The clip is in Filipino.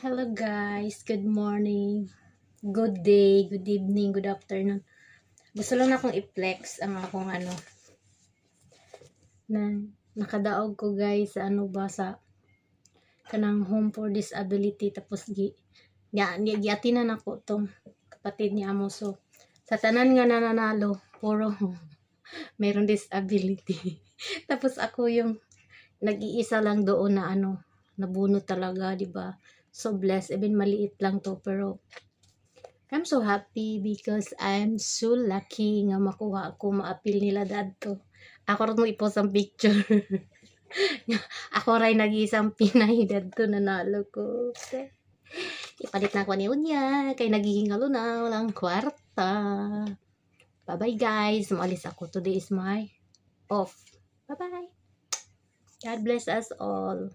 Hello guys, good morning, good day, good evening, good afternoon. Gusto lang akong i-flex ang akong na nakadaog ko guys sa sa kanang home for disability, tapos giatinan ako tong kapatid niya mo. So sa tanan nga nananalo puro meron disability. Tapos ako yung nag-iisa lang doon na nabunot talaga, di ba? So blessed, even maliit lang to, pero I'm so happy because I'm so lucky nga makuha ako, maapil nila dadto. Ako rin mo i-post ang picture. Ako rin nag-iisang Pinay dadto nanalo ko. Okay. Ipalit na ko ni Unya kay naghihingalo na walang kwarta. Bye bye guys. Maalis ako. Today is my off. Bye bye. God bless us all.